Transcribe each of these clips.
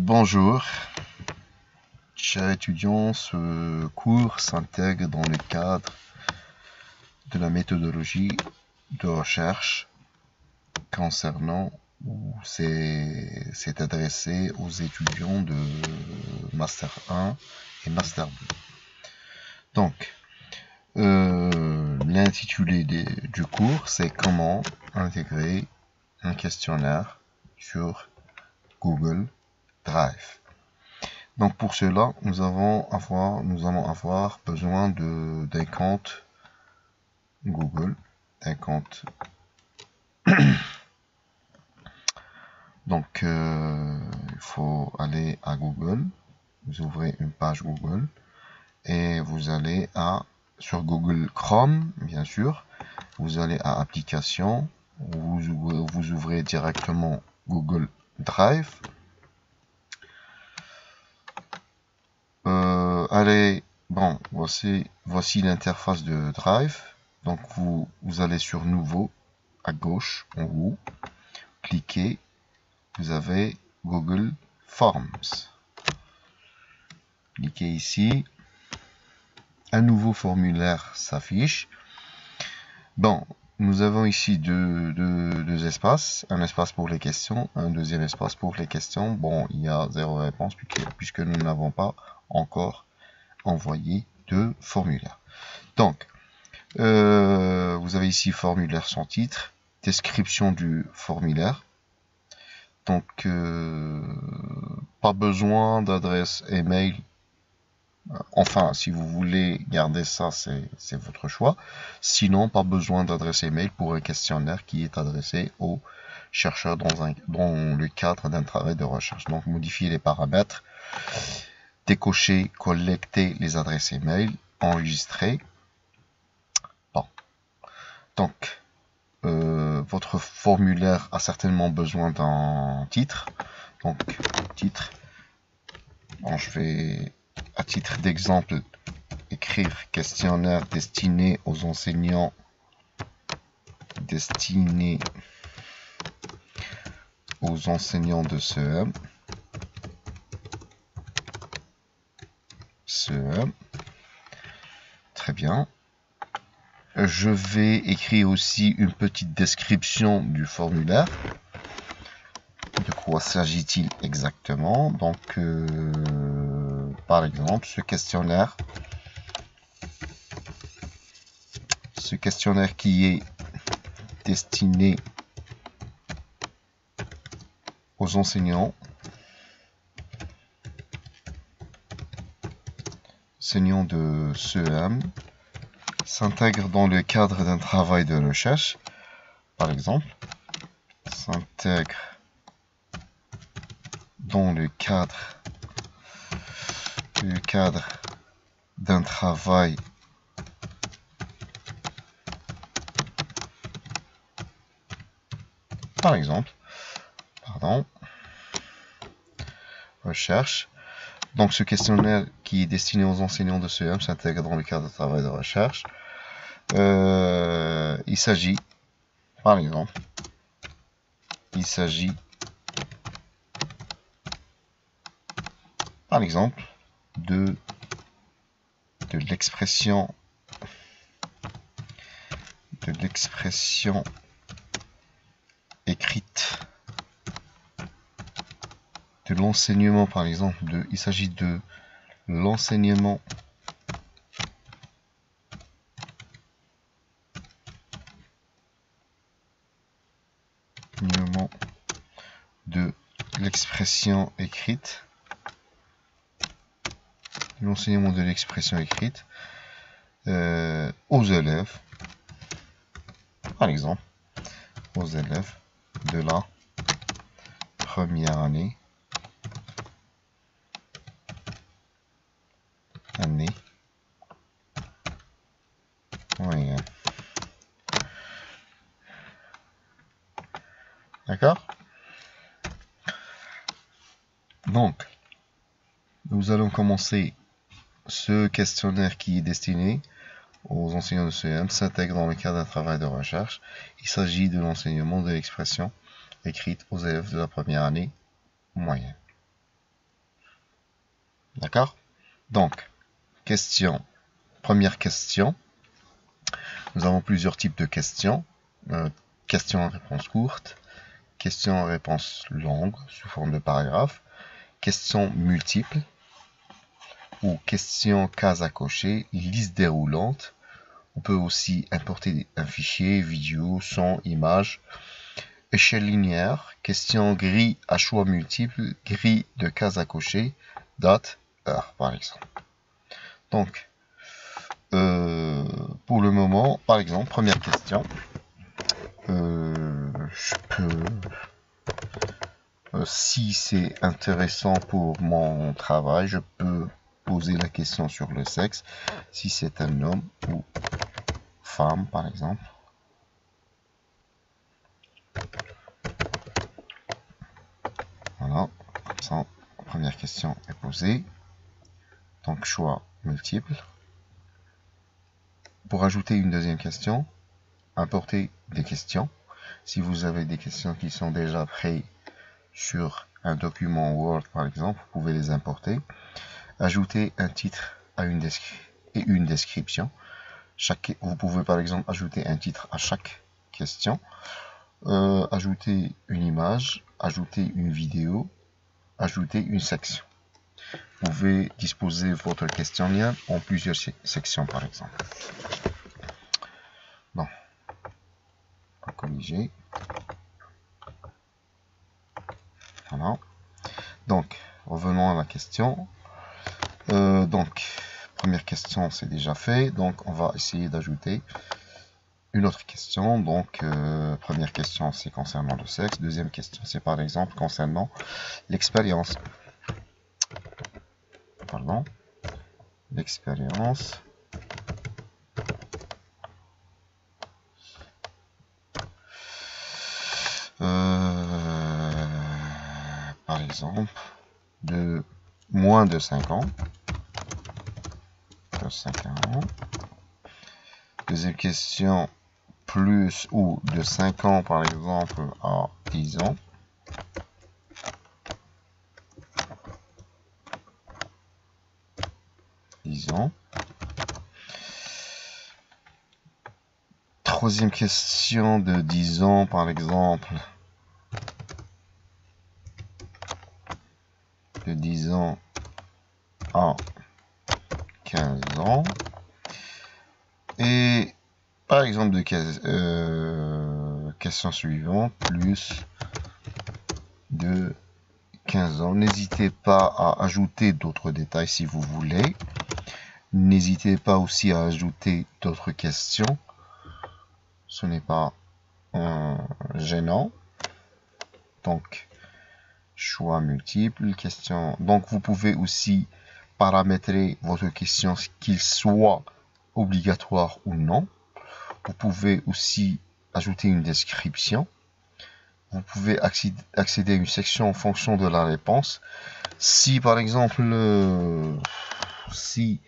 Bonjour, chers étudiants, ce cours s'intègre dans le cadre de la méthodologie de recherche concernant ou c'est adressé aux étudiants de Master 1 et Master 2. Donc, l'intitulé du cours, c'est comment intégrer un questionnaire sur Google Drive. Donc pour cela, nous allons avoir besoin d'un compte Google, d'un compte. Donc il faut aller à Google, vous ouvrez une page Google et vous allez sur Google Chrome, bien sûr, vous allez à Applications, vous ouvrez directement Google Drive. Voici l'interface de Drive. Donc vous allez sur Nouveau à gauche en haut, cliquez, vous avez Google Forms. Cliquez ici, un nouveau formulaire s'affiche. Bon, nous avons ici deux espaces, un espace pour les questions, un deuxième espace pour les questions. Bon, il y a 0 réponse puisque nous n'avons pas encore envoyé de formulaire. Donc, vous avez ici formulaire sans titre, description du formulaire. Donc, pas besoin d'adresse email. Enfin, si vous voulez garder ça, c'est votre choix. Sinon, pas besoin d'adresse email pour un questionnaire qui est adressé aux chercheurs dans le cadre d'un travail de recherche. Donc, modifier les paramètres, décocher, collecter les adresses email, enregistrer. Bon. Donc, votre formulaire a certainement besoin d'un titre. Donc, titre. Bon, je vais, à titre d'exemple, écrire questionnaire destiné aux enseignants. Destiné aux enseignants de CEM. Très bien. Je vais écrire aussi une petite description du formulaire. De quoi s'agit-il exactement? Donc, par exemple, ce questionnaire qui est destiné aux enseignants de CEM s'intègre dans le cadre d'un travail de recherche, par exemple, s'intègre dans le cadre d'un travail par exemple, recherche. Donc ce questionnaire qui est destiné aux enseignants de CEM s'intègre dans le cadre de travail de recherche. Il s'agit, par exemple, de l'expression écrite, de l'enseignement, par exemple, il s'agit de l'enseignement de l'expression écrite, aux élèves, par exemple, aux élèves de la première année moyenne. D'accord? Donc, nous allons commencer. Ce questionnaire qui est destiné aux enseignants de CEM s'intègre dans le cadre d'un travail de recherche. Il s'agit de l'enseignement de l'expression écrite aux élèves de la première année moyenne. D'accord? Donc, première question. Nous avons plusieurs types de questions. Questions en réponse courte, questions en réponse longue, sous forme de paragraphe, questions multiples, ou questions cases à cocher, liste déroulante. On peut aussi importer un fichier, vidéo, son, image, échelle linéaire, question grille à choix multiples, grille de cases à cocher, date, heure par exemple. Donc, pour le moment, par exemple, première question, si c'est intéressant pour mon travail, je peux poser la question sur le sexe, si c'est un homme ou femme par exemple. Voilà, comme ça, la première question est posée. Donc choix multiple. Pour ajouter une deuxième question, importer des questions. Si vous avez des questions qui sont déjà prêtes sur un document Word par exemple, vous pouvez les importer. Ajouter un titre à une description. Vous pouvez par exemple ajouter un titre à chaque question. Ajouter une image, ajouter une vidéo, ajouter une section. Vous pouvez disposer votre questionnaire en plusieurs sections par exemple. Bon, on va corriger. Voilà. Donc, revenons à la question. Donc, première question, c'est déjà fait. Donc, on va essayer d'ajouter une autre question. Donc, première question, c'est concernant le sexe. Deuxième question, c'est par exemple concernant l'expérience. Pardon. L'expérience. Par exemple, de moins de 5 ans. De 5 ans. Deuxième question, plus ou de 5 ans par exemple à 10 ans. Troisième question de 10 ans par exemple. De 10 ans à 15 ans. Et par exemple de question suivante, plus de 15 ans. N'hésitez pas à ajouter d'autres détails si vous voulez. N'hésitez pas aussi à ajouter d'autres questions. Ce n'est pas gênant. Donc, choix multiples, questions. Donc, vous pouvez aussi paramétrer votre question, qu'il soit obligatoire ou non. Vous pouvez aussi ajouter une description. Vous pouvez accéder à une section en fonction de la réponse. Si par exemple, si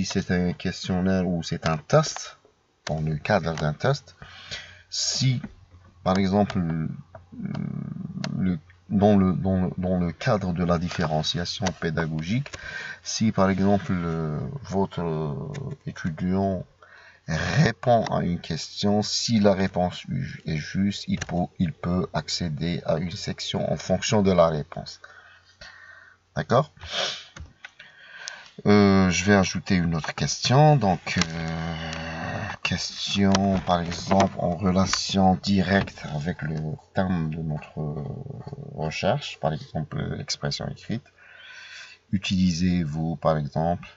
c'est un questionnaire ou c'est un test, dans le cadre d'un test, si par exemple dans le cadre de la différenciation pédagogique, si par exemple votre étudiant répond à une question, si la réponse est juste, il peut accéder à une section en fonction de la réponse. D'accord? Je vais ajouter une autre question. Donc, question par exemple en relation directe avec le terme de notre recherche, par exemple l'expression écrite. Utilisez-vous par exemple,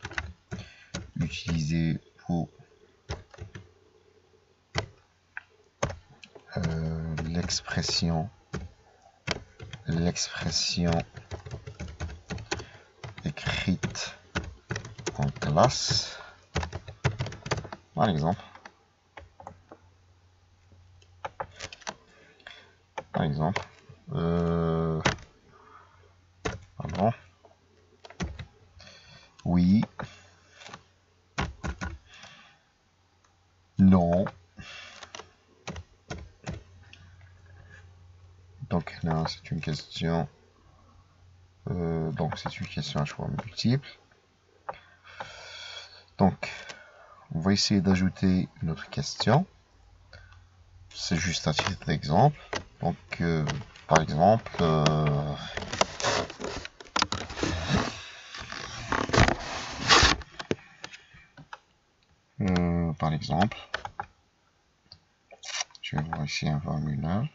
l'expression écrite en classe, par exemple. Pardon. Oui. Non. Donc là, c'est une question Donc c'est une question à choix multiple. Donc on va essayer d'ajouter une autre question. C'est juste un titre d'exemple. Donc par exemple, je vais voir ici un formulaire.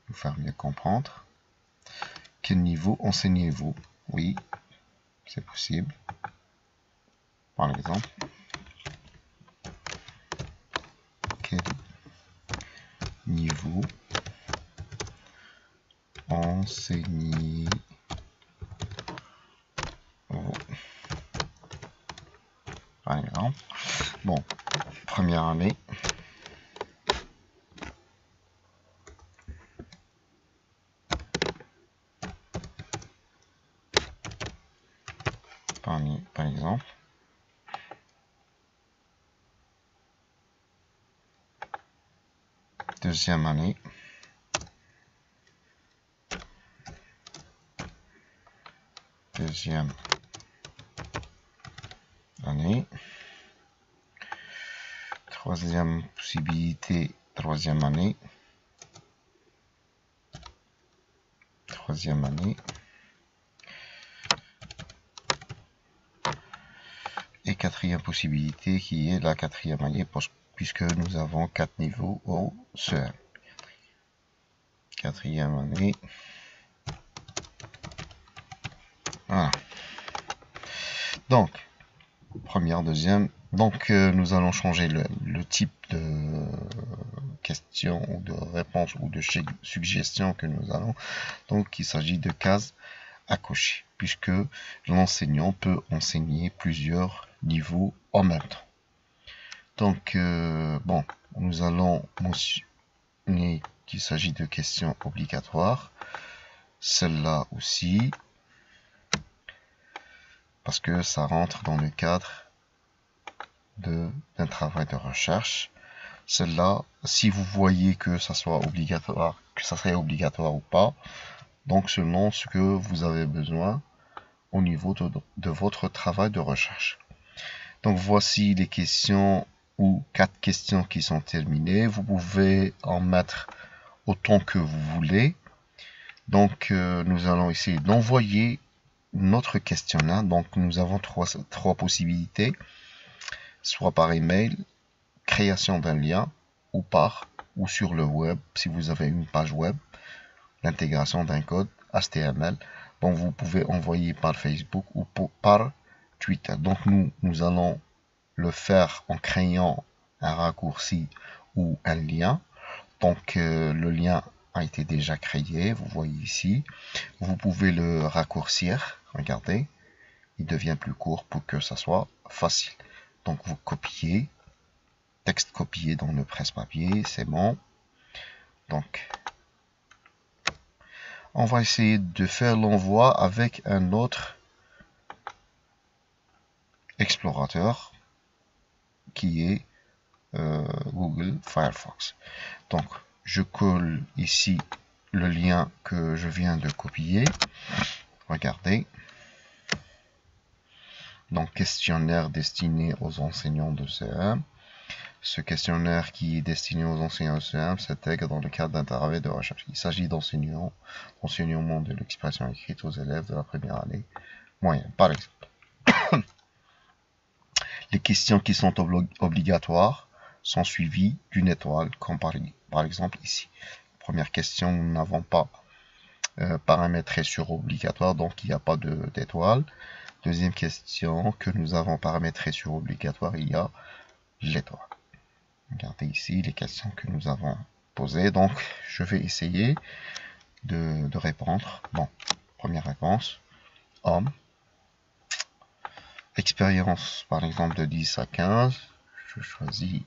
Pour faire mieux comprendre. Quel niveau enseignez-vous? Oui, c'est possible. Par exemple, quel niveau enseignez-vous? Par exemple, bon, première année. Par exemple. Deuxième année. Deuxième année. Troisième possibilité, troisième année. Troisième année. Et quatrième possibilité qui est la quatrième année puisque nous avons 4 niveaux au CEM. Quatrième année. Voilà. Donc, première, deuxième. Donc, nous allons changer le type de question ou de réponse ou de suggestion que nous allons. Donc, il s'agit de cases à cocher, puisque l'enseignant peut enseigner plusieurs niveaux en même temps. Donc, bon, nous allons mentionner qu'il s'agit de questions obligatoires. Celle-là aussi, parce que ça rentre dans le cadre d'un travail de recherche. Celle-là, si vous voyez que ça soit obligatoire, que ça serait obligatoire ou pas, donc selon ce que vous avez besoin au niveau de votre travail de recherche. Donc voici les questions ou 4 questions qui sont terminées. Vous pouvez en mettre autant que vous voulez. Donc nous allons essayer d'envoyer notre questionnaire. Donc nous avons trois possibilités, soit par email, création d'un lien, ou sur le web, si vous avez une page web, l'intégration d'un code HTML. Donc vous pouvez envoyer par Facebook ou par Twitter. Donc nous allons le faire en créant un raccourci ou un lien. Donc le lien a été déjà créé, vous voyez ici. Vous pouvez le raccourcir, regardez, il devient plus court pour que ça soit facile. Donc vous copiez, texte copié dans le presse-papier, c'est bon. Donc on va essayer de faire l'envoi avec un autre explorateur qui est Google Firefox. Donc je colle ici le lien que je viens de copier. Regardez. Donc questionnaire destiné aux enseignants de CM. Ce questionnaire qui est destiné aux enseignants de CM s'intègre dans le cadre d'un travail de recherche. Il s'agit d'enseignement de l'expression écrite aux élèves de la première année moyenne, par exemple. Les questions qui sont obligatoires sont suivies d'une étoile, comme par exemple ici. Première question, nous n'avons pas paramétré sur obligatoire, donc il n'y a pas d'étoile. Deuxième question que nous avons paramétré sur obligatoire, il y a l'étoile. Regardez ici les questions que nous avons posées. Donc, je vais essayer de répondre. Bon, première réponse, homme. Expérience, par exemple, de 10 à 15. Je choisis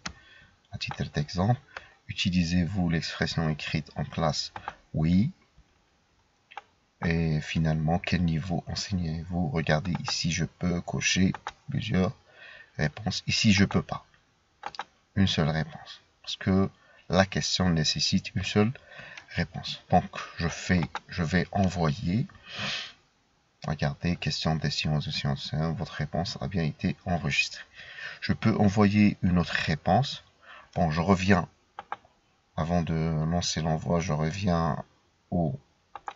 à titre d'exemple. Utilisez-vous l'expression écrite en classe? Oui. Et finalement, quel niveau enseignez-vous? Regardez ici, je peux cocher plusieurs réponses. Ici, je peux pas. Une seule réponse. Parce que la question nécessite une seule réponse. Donc je vais envoyer. Regardez, question des sciences de sciences 1, votre réponse a bien été enregistrée. Je peux envoyer une autre réponse. Bon, je reviens, avant de lancer l'envoi, je reviens au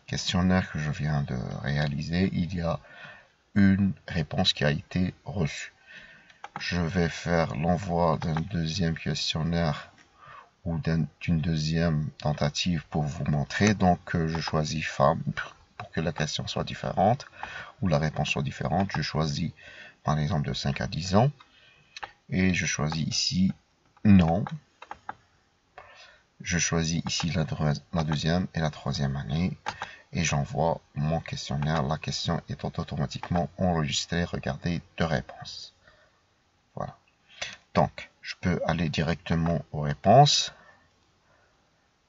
questionnaire que je viens de réaliser. Il y a une réponse qui a été reçue. Je vais faire l'envoi d'un deuxième questionnaire ou d'une deuxième tentative pour vous montrer. Donc je choisis femme pour que la question soit différente ou la réponse soit différente. Je choisis par exemple de 5 à 10 ans et je choisis ici non. Je choisis ici la deuxième et la troisième année et j'envoie mon questionnaire. La question est automatiquement enregistrée. Regardez, deux réponses. Voilà. Donc, je peux aller directement aux réponses.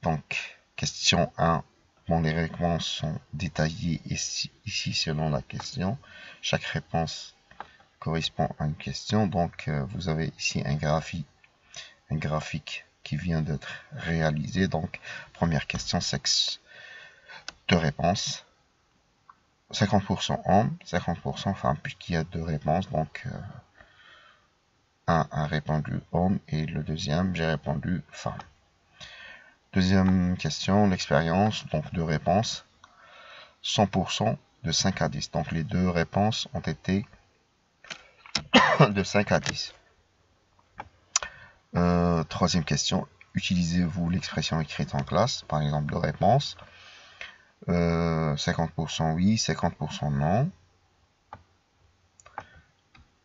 Donc, question 1. Bon, les réponses sont détaillées ici selon la question. Chaque réponse correspond à une question. Donc, vous avez ici un graphique qui vient d'être réalisé. Donc, première question, sexe. Deux réponses. 50% hommes, 50% femmes, puisqu'il y a deux réponses. Donc, un a répondu homme et le deuxième, j'ai répondu femme. Deuxième question, l'expérience, donc deux réponses, 100% de 5 à 10. Donc les deux réponses ont été de 5 à 10. Troisième question, utilisez-vous l'expression écrite en classe? Par exemple, deux réponses, 50% oui, 50% non.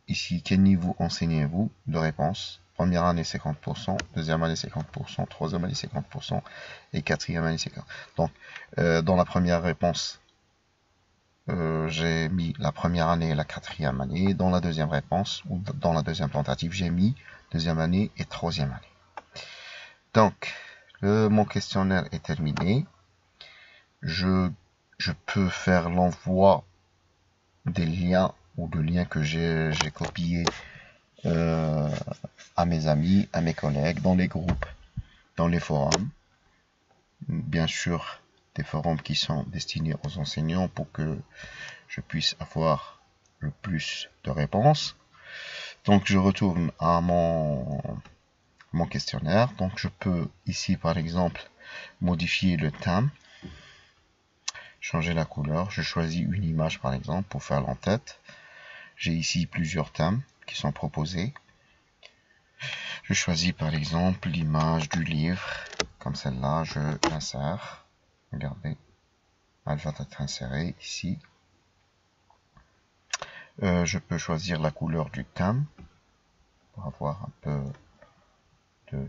Ici, quel niveau enseignez-vous? Deux réponses. Première année 50%, deuxième année 50%, troisième année 50% et quatrième année 50%. Donc, dans la première réponse, j'ai mis la première année et la quatrième année. Dans la deuxième réponse, ou dans la deuxième tentative, j'ai mis deuxième année et troisième année. Donc, mon questionnaire est terminé. Je peux faire l'envoi des liens ou de liens que j'ai copiés à mes amis, à mes collègues, dans les groupes, dans les forums. Bien sûr, des forums qui sont destinés aux enseignants pour que je puisse avoir le plus de réponses. Donc, je retourne à mon questionnaire. Donc, je peux ici, par exemple, modifier le thème, changer la couleur. Je choisis une image, par exemple, pour faire l'entête. J'ai ici plusieurs thèmes qui sont proposés. Je choisis par exemple l'image du livre, comme celle-là, je l'insère. Regardez, elle va être insérée ici. Je peux choisir la couleur du thème pour avoir un peu de...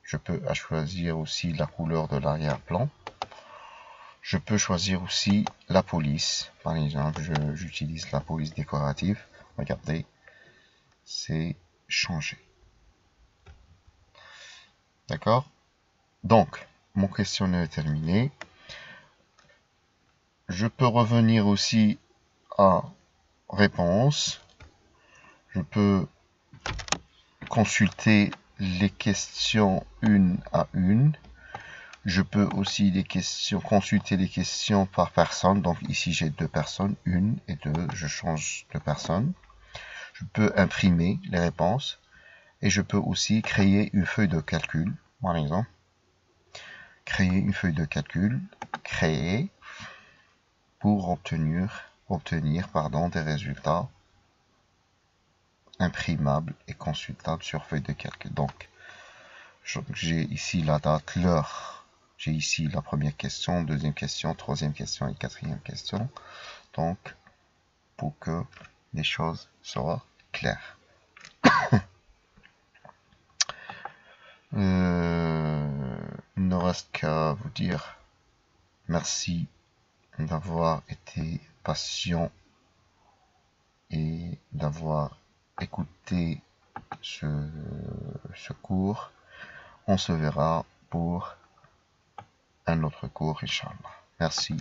Je peux choisir aussi la couleur de l'arrière-plan. Je peux choisir aussi la police. Par exemple, j'utilise la police décorative. Regardez, c'est changé. D'accord? Donc, mon questionnaire est terminé. Je peux revenir aussi à réponse. Je peux consulter les questions une à une. Je peux aussi consulter les questions par personne. Donc ici j'ai deux personnes, une et deux. Je change de personne. Je peux imprimer les réponses. Et je peux aussi créer une feuille de calcul. Par exemple, créer une feuille de calcul. Créer pour obtenir des résultats imprimables et consultables sur feuille de calcul. Donc, j'ai ici la date, l'heure. J'ai ici la première question, deuxième question, troisième question et quatrième question. Donc, pour que les choses soient claires. Il ne reste qu'à vous dire merci d'avoir été patient et d'avoir écouté ce cours. On se verra pour un autre cours, Inch'Allah. Merci.